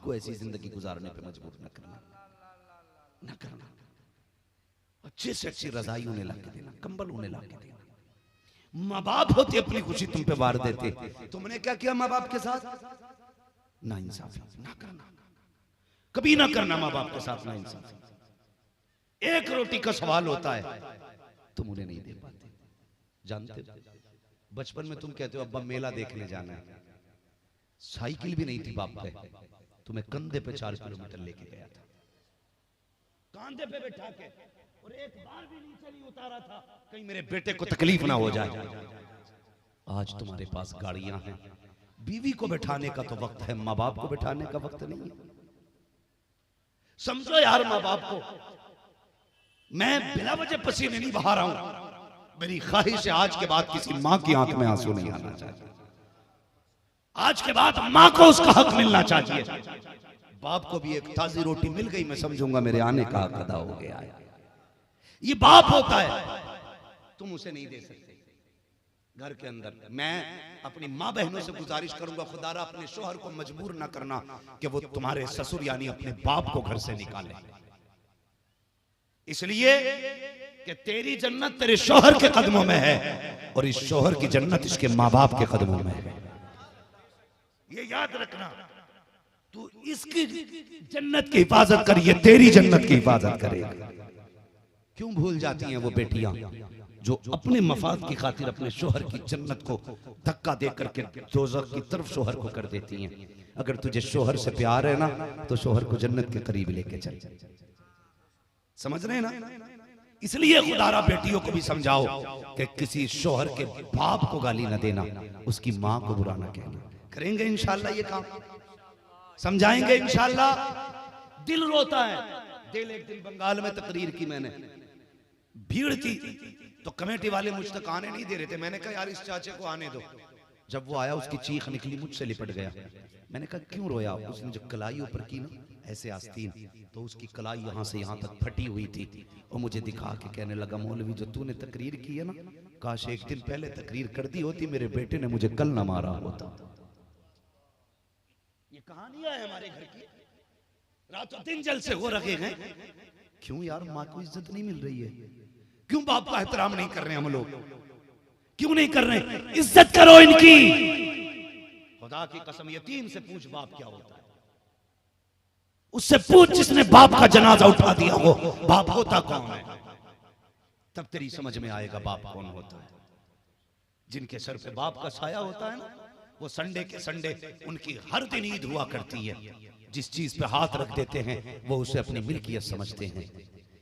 को ऐसी जिंदगी गुजारने पे मजबूर न करना, न करना। अच्छे से अच्छी रजाई उन्हें ला के देना, कंबल उन्हें ला के देना। माँ बाप होते अपनी खुशी तुम पे वार देते, तुमने क्या किया माँ बाप के साथ? ना इंसाफी ना करना, कभी ना करना माँ बाप के साथ ना इंसाफी। एक रोटी का सवाल होता है, तुम उन्हें नहीं दे पाते। जानते हो बचपन में तुम कहते हो अब्बा मेला देखने जाना है, साइकिल भी नहीं थी बाप पे, तुम्हें कंधे पे 4 किलोमीटर लेके गया था, कांधे पे बैठा के, और एक बार भी नीचे नहीं उतारा था कहीं मेरे बेटे को तकलीफ ना हो जाए। आज तुम्हारे पास गाड़ियां हैं, बीवी को बैठाने का तो वक्त है, माँ बाप को बैठाने का वक्त नहीं है। समझो यार माँ बाप को। मैं बिना वजह पसीने नहीं बहा रहा हूं, मेरी ख्वाहिश है आज के बाद किसी माँ की आंख में आंसू नहीं आना चाहिए। आज के बाद माँ को उसका हक मिलना चाहिए। बाप को भी एक ताजी रोटी मिल गई, मैं समझूंगा मेरे आने का हक अदा हो गया है। ये बाप होता है, तुम उसे नहीं दे सकते। घर के अंदर मैं अपनी माँ बहनों से गुजारिश करूंगा, खुदारा अपने शोहर को मजबूर ना करना कि वो तुम्हारे ससुर यानी अपने बाप को घर से निकाले, इसलिए कि तेरी जन्नत तेरे शोहर के कदमों में है और इस शोहर की जन्नत इसके माँ बाप के कदमों में है। ये याद रखना, तू इसकी जन्नत की हिफाजत कर, ये तेरी जन्नत की हिफाजत करेगा। क्यों भूल जाती हैं वो बेटियां जो अपने मफाद की खातिर अपने शोहर की जन्नत को धक्का दे करके दोज़ख की तरफ शोहर को कर देती हैं। अगर तुझे शोहर से प्यार है ना तो शोहर को जन्नत के करीब लेके चल। समझ रहे हैं ना? इसलिए खुदारा बेटियों को भी समझाओ कि किसी शोहर के बाप को गाली ना देना, उसकी माँ को बुरा ना कहना। करेंगे इंशाल्लाह ये काम, समझाएंगे इंशाल्लाह। दिल रोता है। दिल एक दिन बंगाल में तकरीर की मैंने, भीड़ थी तो कमेटी वाले मुझ तक आने नहीं दे रहे थे। मैंने कहा यार इस चाचे को आने दो। जब वो आया उसकी चीख निकली, मुझसे लिपट गया। मैंने कहा क्यों रोया? उसने जो कलाई ऊपर की ना ऐसे आस्तीन, तो उसकी कलाई यहाँ से यहाँ तक फटी हुई थी और मुझे दिखा के कहने लगा मौलवी जो तूने तकरीर की है ना, काश एक दिन पहले तकरीर कर दी होती, मेरे बेटे ने मुझे कल ना मारा होता। ये कहानियां है हमारे घर की, रातों दिन जलसे हो रखे हैं। क्यों यार माँ को इज्जत नहीं मिल रही है? क्यों बाप का एहतराम नहीं कर रहे हम लोग? क्यों नहीं कर रहे? इज्जत करो इनकी। खुदा की कसम यतीम से पूछ बाप क्या होता है, उससे पूछ जिसने बाप का जनाजा उठा दिया हो बाप होता कौन है। तब तेरी समझ में आएगा बाप कौन होता है। जिनके सर पे बाप का साया होता है ना, वो संडे के संडे उनकी हर दिन ईद हुआ करती है। जिस चीज पे हाथ रख देते हैं वो उसे अपनी मिल्कियत समझते हैं।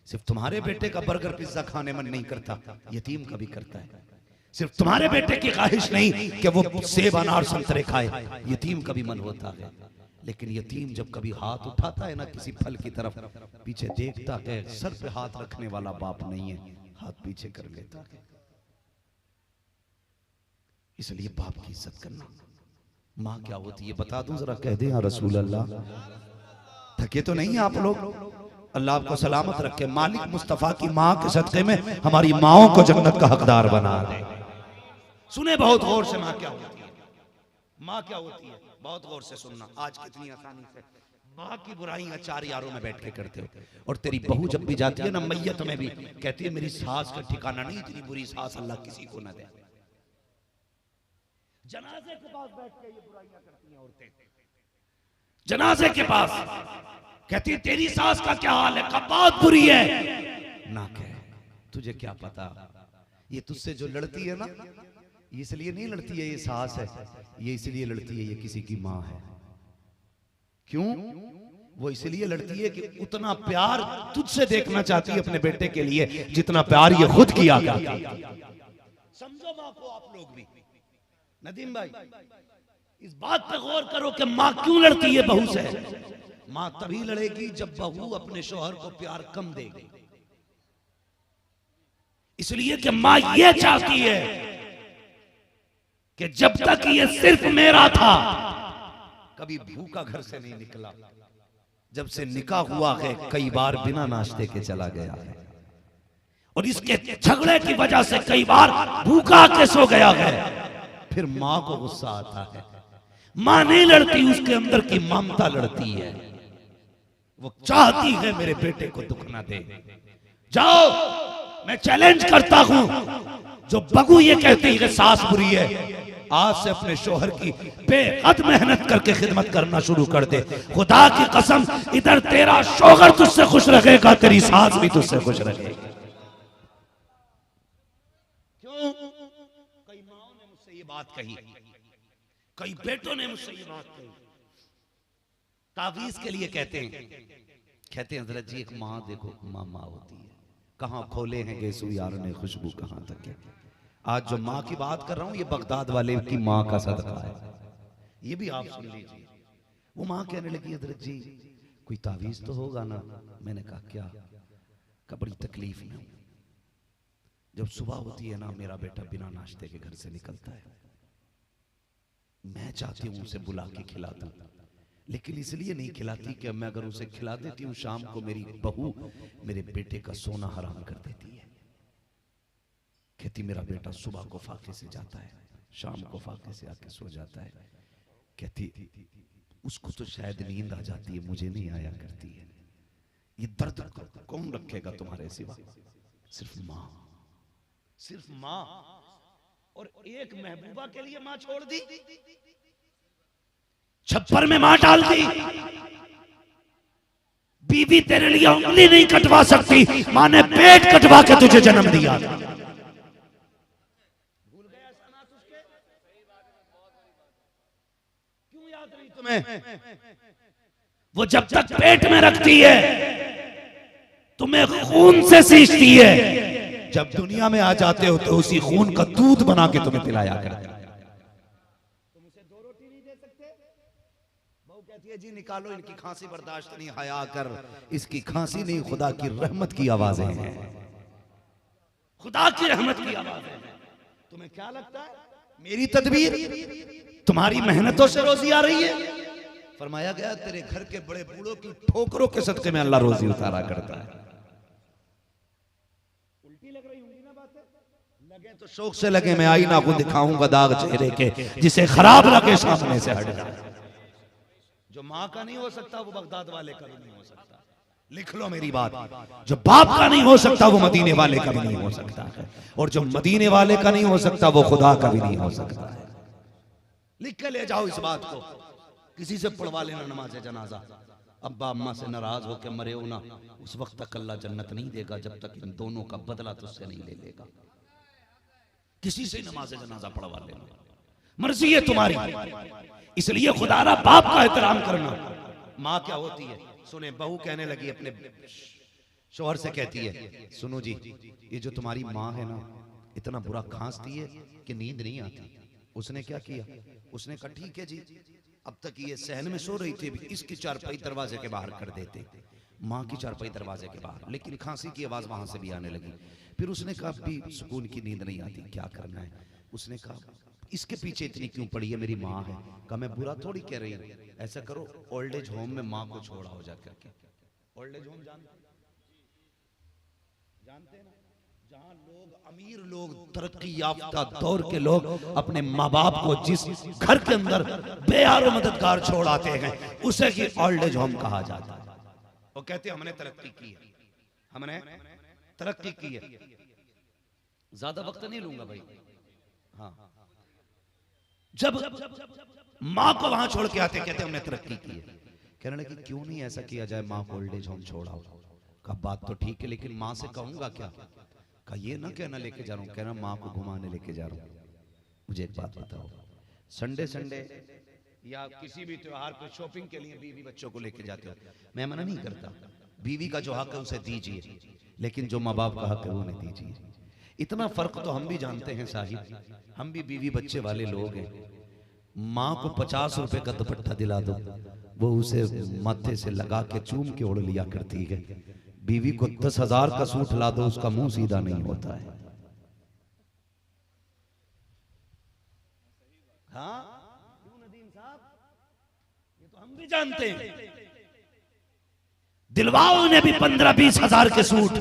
सिर्फ तुम्हारे बेटे का बर्गर पिज्जा खाने मन नहीं करता, यतीम का भी करता है। सिर्फ तुम्हारे बेटे की ख्वाहिश नहीं कि वो सेब अनार संतरे खाए, यतीम का भी मन होता है। लेकिन यतीम जब कभी हाथ उठाता है ना किसी फल की तरफ, पीछे देखता है, सर पे हाथ रखने वाला बाप नहीं है, हाथ पीछे कर लेता है। इसलिए बाप की इज्जत करना। माँ क्या होती है बता दूं जरा, कह दे या रसूल अल्लाह। थके तो नहीं आप लोग? अल्लाह आपको सलामत रखे। मालिक मुस्तफा की माँ के सदक़े में हमारी माओं को जन्नत का हकदार बना दे। सुने बहुत गौर से माँ क्या होती है, माँ क्या होती है, बहुत गौर से सुनना। आज कितनी आसानी से माँ की बुराइयां 4 यारों में बैठ के करते हो। और तेरी बहू जब भी जाती है ना मैयत में भी कहती है मेरी सास का ठिकाना नहीं, इतनी बुरी सास अल्लाह किसी को ना दे। जनाजे के पास बैठ के ये बुराइयां करती हैं औरतें। जनाजे के पास कहती है तेरी सास का क्या हाल है, कब बहुत बुरी है। ना कह, तुझे क्या पता, ये तुझसे जो लड़ती है ना, इसलिए नहीं लड़ती है ये सास है, ये इसलिए लड़ती है ये किसी की माँ है। क्यों? वो इसलिए लड़ती है कि उतना प्यार तुझसे देखना चाहती है अपने बेटे के लिए जितना प्यार ये खुद किया करती है। समझो माँ को आप लोग भी। नदीम भाई इस बात पे गौर करो कि माँ क्यों लड़ती है बहू से। माँ तभी लड़ेगी जब बहू अपने शौहर को प्यार कम देगी। इसलिए कि माँ ये चाहती है कि जब तक ये सिर्फ मेरा था कभी भूखा घर से नहीं निकला, जब से निकाह हुआ है कई बार बिना नाश्ते के चला गया है, और इसके झगड़े की वजह से कई बार भूखा के सो गया है। फिर माँ को गुस्सा आता है, मां नहीं लड़ती, उसके अंदर की ममता लड़ती है। वो चाहती है मेरे बेटे को दुख ना दे। जाओ, मैं चैलेंज करता हूं, जो बगू ये कहती है कि सास बुरी है, आज से अपने शोहर की बेहद मेहनत करके खिदमत करना शुरू कर दे। खुदा की कसम, इधर तेरा शोहर तुझसे खुश रहेगा, तेरी सास भी तुझसे खुश रहेगी। क्यों? कई माओ ने मुझसे ये बात कही, कई बेटों ने मुझसे ये बात कही। तावीज के लिए कहते हैं हजरत जी, एक माँ देखो, माँ होती है, कहाँ खोले हैं गेसू यार ने खुशबू कहाँ तक है। आज जो माँ की बात कर रहा हूं, ये बगदाद वाले की माँ का सदका है, ये भी आप सुन लीजिए। वो माँ कहने लगी, हजरत जी कोई तावीज तो होगा ना। मैंने कहा क्या? का बड़ी तकलीफ में हूं। जब सुबह होती है ना, मेरा बेटा बिना नाश्ते के घर से निकलता है। मैं चाहती हूं उसे बुला के खिला दूं, लेकिन इसलिए नहीं खिलाती कि मैं अगर उसे खिला देती हूँ, शाम को मेरी बहू मेरे बेटे का सोना हराम कर देती है। कहती मेरा बेटा सुबह को फाके से जाता है, शाम को फाके से आके सो जाता है। कहती उसको तो शायद नींद आ जाती है, मुझे नहीं आया करती है। ये दर्द कौन रखेगा तुम्हारे सिवा? सिर्फ माँ, सिर्फ माँ। और एक महबूबा के लिए माँ छोड़ दी, छप्पर में मां डाल दी। बीवी तेरे लिए उंगली नहीं कटवा सकती, मां ने पेट कटवा के तुझे जन्म दिया। भूल गया सनात उसके? क्यों याद नहीं तुम्हें? वो जब तक पेट में रखती है, तुम्हें खून से सींचती है। जब दुनिया में आ जाते हो तो उसी खून का दूध बना के तुम्हें पिलाया करती है। जी निकालो, इनकी खांसी बर्दाश्त नहीं, हया कर। इसकी खांसी नहीं, खुदा की रहमत की आवाजें हैं, खुदा की रहमत की आवाजें हैं। तुम्हें क्या लगता है मेरी तदबीर तुम्हारी मेहनतों से रोजी आ रही है? फरमाया गया तेरे घर के बड़े बूढ़ों की ठोकरों के सदके में अल्लाह रोजी उतारा करता है। उल्टी लग रही होंगी ना बातें? लगे तो शौक से लगे, मैं आईना को दिखाऊंगा दाग चेहरे के, जिसे खराब लगे सामने से हट जाए। जो माँ का नहीं हो सकता वो बगदाद वाले का भी नहीं हो सकता। लिख लो मेरी बात, जो बाप का नहीं हो सकता वो मदीने वाले का भी नहीं हो सकता है, और जो मदीने वाले का नहीं हो सकता वो खुदा का भी नहीं हो सकता है। लिख के ले जाओ इस बात को, किसी से पढ़वा लेना नमाज जनाजा। अब्बा अम्मा से नाराज होकर मरे हो ना, उस वक्त तक अल्लाह जन्नत नहीं देगा जब तक इन दोनों का बदला तुझसे नहीं ले लेगा। किसी से नमाज जनाजा पढ़वा लेना, मर्जी है तुम्हारी। इसलिए खुदारा बाप का एहतराम करना। माँ क्या होती है सुने, बहू कहने लगी अपने शौहर से, कहती है सुनो जी, ये जो तुम्हारी माँ है ना, इतना बुरा खांसती है कि नींद नहीं आती। उसने क्या किया? उसने कहा ठीक है जी, अब तक ये सहन में सो रही थी, इसकी चारपाई दरवाजे के बाहर कर देते, माँ की चारपाई दरवाजे के बाहर, लेकिन खांसी की आवाज वहां से भी आने लगी। फिर उसने कहा अभी सुकून की नींद नहीं आती, क्या करना है? उसने कहा इसके पीछे इतनी क्यों पड़ी है, मेरी माँ है। कहा मैं बुरा थोड़ी कह रही हूँ, ऐसा करो ओल्ड एज होम में माँ को छोड़ा हो जाकर के। ओल्ड एज होम जानते हैं ना, जहाँ लोग अमीर लोग तरक्की याफ्ता दौर के लोग अपने माँ बाप को जिस घर के अंदर बेयारो मददगार छोड़ आते हैं, उसे की ओल्ड एज होम कहा जाता है। वो कहते हैं हमने तरक्की की है, हमने तरक्की की है। ज्यादा वक्त नहीं लूंगा भाई। हाँ, जब माँ को वहां छोड़ के आते, कहते हमने तरक्की की है। कहने लगे क्यों नहीं ऐसा किया जाए, माँ को ओल्ड एज होम छोड़ाओ। कहा बात तो ठीक है, लेकिन माँ से कहूंगा क्या? कहा ये ना कहना लेके जा रहा हूँ, कहना माँ को घुमाने लेके जा रहा हूँ। मुझे एक बात बताओ, संडे संडे या किसी भी त्योहार पर शॉपिंग के लिए बीवी बच्चों को लेके जाते हो, मैं मना नहीं करता, बीवी का जो हक है उसे दीजिए, लेकिन जो माँ बाप का हक है वो नहीं दीजिए। इतना फर्क तो हम भी जानते हैं साहिब, हम भी बीवी बच्चे वाले लोग हैं। माँ को 50 रुपए का दुपट्टा दिला दो, वो उसे माथे से लगा के चूम के ओढ़ लिया करती है। बीवी को 10,000 का सूट ला दो, उसका मुंह सीधा नहीं होता है। हाँ नदीम साहब, ये तो हम भी जानते हैं। दिलवाओ ने भी 15-20 हजार के सूट,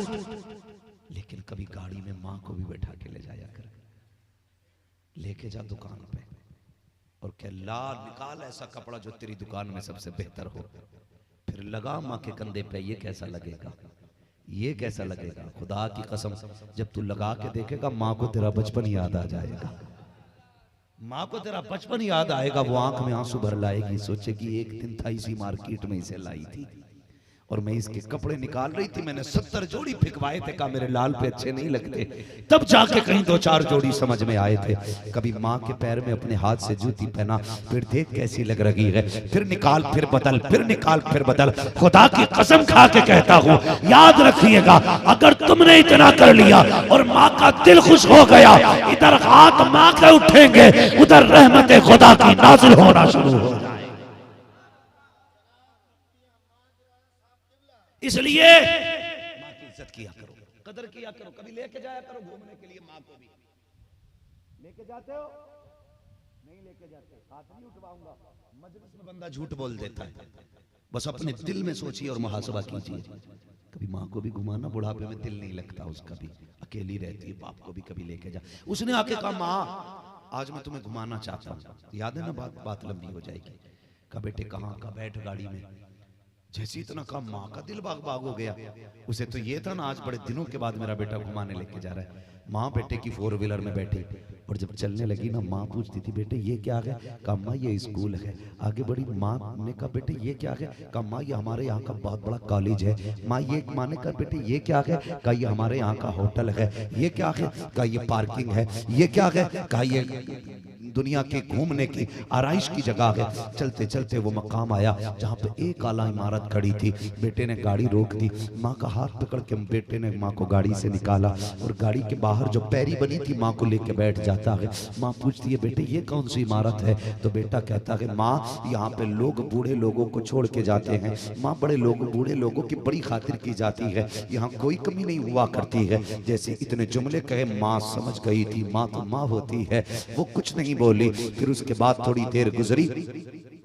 लेकिन कभी गाड़ी में माँ को भी बैठा के ले जाया कर, लेके जा दुकान पे और कह ला निकाल ऐसा कपड़ा जो तेरी दुकान में सबसे बेहतर हो, फिर लगा माँ के कंधे पे, ये कैसा लगेगा, ये कैसा लगेगा। खुदा की कसम जब तू लगा के देखेगा माँ को तेरा बचपन याद आ जाएगा, माँ को तेरा बचपन याद आएगा। वो आंख में आंसू भर लाएगी, सोचेगी एक दिन था इसी मार्केट में इसे लाई थी और मैं इसके कपड़े निकाल रही थी, मैंने 70 जोड़ी फिकवाए थे, कहा मेरे लाल पे अच्छे नहीं लगते, तब जाके कहीं 2-4 जोड़ी समझ में आए थे। कभी माँ के पैर में अपने हाथ से जूती पहना, फिर देख कैसी लग रही है, फिर निकाल फिर बदल, फिर निकाल फिर बदल। खुदा की कसम खा के कहता हूँ, याद रखिएगा अगर तुमने इतना कर लिया और माँ का दिल खुश हो गया, इधर हाथ माँ के उठेंगे, उधर रहमत खुदा की नाज़िल होना शुरू हो जाए। इसलिए माँ की इज्जत किया करो, कदर किया करो, कभी लेके जाया करो घूमने के लिए। माँ को भी लेके जाते हो, नहीं लेके जाते, हाथ नहीं उठवाऊंगा। मजलिस में बंदा झूठ बोल देता है, बस अपने दिल में सोचिए और मुहासबा कीजिए। कभी माँ को भी घुमाना, बुढ़ापे में दिल नहीं लगता उसका भी, अकेली रहती है, बाप को भी कभी लेके जा। उसने आके कहा माँ आज मैं तुम्हें घुमाना चाहता हूँ, याद है ना, बात लंबी हो जाएगी। कहा बेटे कहाँ, का बैठ गाड़ी में। जैसे इतना कहा माँ का दिल बाग बाग हो गया। उसे तो ये था ना आज बड़े दिनों के बाद मेरा बेटा घुमाने लेके जा रहा है। माँ बेटे की 4 व्हीलर में बैठी और जब चलने लगी ना, माँ पूछती थी बेटे ये क्या है, कहा माँ ये स्कूल है। आगे बढ़ी, माँ ने कहा बेटे ये क्या है, कहा माँ ये हमारे यहाँ का बहुत बड़ा कॉलेज है। माँ ने कहा बेटे ये क्या है, कहा ये हमारे यहाँ का होटल है। ये क्या है, कहा ये पार्किंग है। ये क्या है, कहा ये दुनिया के घूमने की आराइश की जगह है। चलते चलते वो मकाम आया जहाँ पे एक आला इमारत खड़ी थी। बेटे ने गाड़ी रोक दी, माँ का हाथ पकड़ के बेटे ने माँ को गाड़ी से निकाला और गाड़ी के बाहर जो पैरी बनी थी माँ को लेके बैठ जाता है। माँ पूछती है बेटे ये कौन सी इमारत है, तो बेटा कहता है माँ यहाँ पे लोग बूढ़े लोगों को छोड़ के जाते हैं। माँ बूढ़े लोगों की बड़ी खातिर की जाती है, यहाँ कोई कमी नहीं हुआ करती है। जैसे इतने जुमले कहे माँ समझ गई थी, माँ तो माँ होती है, वो कुछ नहीं बोली। फिर उसके बाद थोड़ी देर गुजरी,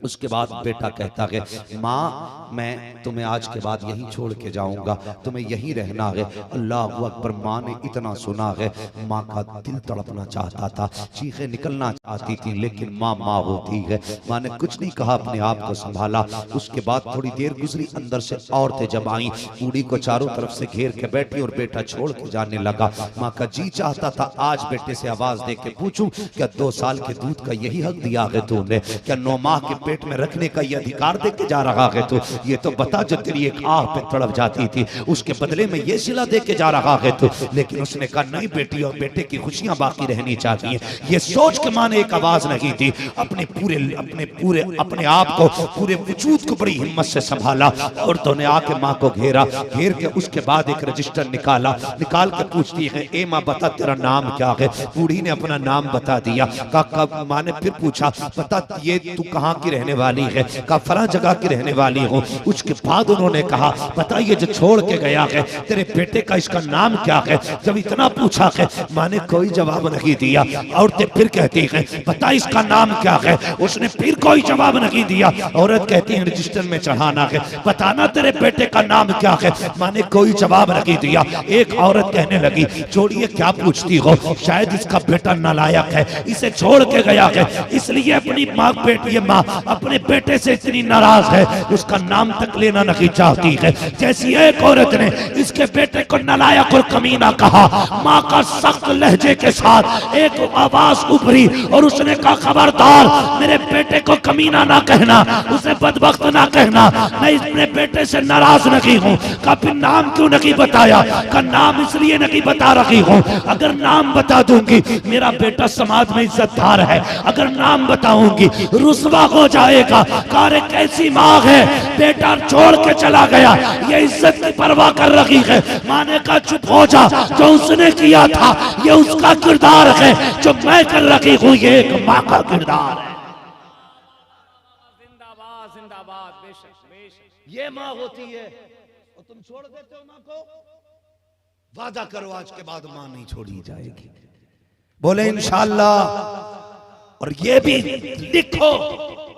उसके बाद बेटा कहता है माँ मैं तुम्हें आज के बाद यहीं छोड़ के जाऊंगा, तुम्हें यहीं रहना है। अल्लाह अकबर। माँ ने इतना सुना है, माँ का दिल तड़पना चाहता था, चीखें निकलना चाहती थी, लेकिन माँ माँ होती है। माँ ने कुछ नहीं कहा, अपने आप को संभाला। उसके बाद थोड़ी देर गुजरी, अंदर से औरतें जब आई, बूढ़ी को चारों तरफ से घेर के बैठी और बेटा छोड़ के जाने लगा। माँ का जी चाहता था आज बेटे से आवाज दे के पूछूं, क्या 2 साल के दूध का यही हक दिया है तूने, क्या 9 माह के पेट में रखने का ये अधिकार दे के जा रहा है तू, ये तो बता जो तेरी एक आह पे तड़प जाती थी उसके बदले में ये सिला दे के जा रहा है तू। लेकिन उसने कहा नहीं बेटी, और बेटे की खुशियां बाकी रहनी चाहिए। ये सोच के माँ ने एक आवाज नहीं दी, अपने आप को, पूरे वजूद को बड़ी हिम्मत से संभाला। औरतों ने आके माँ को घेर के उसके बाद एक रजिस्टर निकाल के पूछती है ए माँ बता तेरा नाम क्या है। बूढ़ी ने अपना नाम बता दिया। माँ ने फिर पूछा बता ये तू कहाँ की रहने वाली है, कहा फला जगह की रहने वाली हूँ। उसके बाद उन्होंने कहा बता ये जो छोड़ के गया है तेरे बेटे का इसका नाम क्या है। जब इतना पूछा है माँ ने कोई जवाब नहीं दिया। औरतें फिर कहती हैं बता इसका नाम क्या है, उसने फिर कोई जवाब नहीं दिया। औरत कहती है रजिस्टर में चढ़ाना है, बताना तेरे बेटे का नाम क्या है। माँ ने कोई जवाब नहीं दिया। एक औरत कहने लगी छोड़िए क्या पूछती हो, शायद इसका बेटा नालायक है, इसे छोड़ के गया है, इसलिए अपनी माँ अपने बेटे से इतनी नाराज है उसका नाम तक लेना नहीं चाहती है। जैसी एक औरत ने इसके बेटे को नालायक और कमीना कहा, माँ का सख्त लहजे के साथ एक आवाज उभरी और उसने कहा खबरदार मेरे बेटे को कमीना ना कहना, उसे बदबख्त ना कहना, मैं अपने बेटे से नाराज नहीं हूँ। का फिर नाम क्यों नहीं बताया, का नाम इसलिए नहीं बता रही हूँ, अगर नाम बता दूंगी मेरा बेटा समाज में इज्जतदार है, अगर नाम बताऊंगी रुसवा हो जाएगा। कार कैसी माँ है, बेटा छोड़ के चला गया, ये इज्जत की परवाह कर रही है। माँ ने कहा चुप हो जा, जो उसने किया था ये उसका किरदार है, जो मैं कर रही हूँ ये एक माँ का किरदार है। जिंदाबाद जिंदाबाद, बेशक बेशक। ये माँ होती है और तुम छोड़ देते हो माँ को। वादा करो आज के बाद माँ नहीं छोड़ी जाएगी, बोले इंशाअल्लाह। और ये भी लिखो,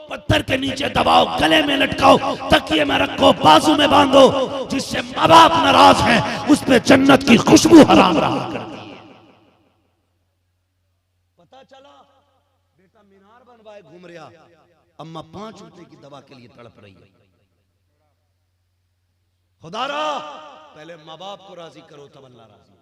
पत्थर के नीचे दबाओ, गले में लटकाओ, तकिए में रखो, बाजू में बांधो, जिससे माँ बाप नाराज हैं उस पे जन्नत की खुशबू हराम रहा करती है। पता चला बेटा मीनार बनवाए पाए घूम रहा, अम्मा 5 रुपए की दवा के लिए तड़प रही है। खुदारा पहले माँ बाप को राजी करो तब अल्लाह राजी।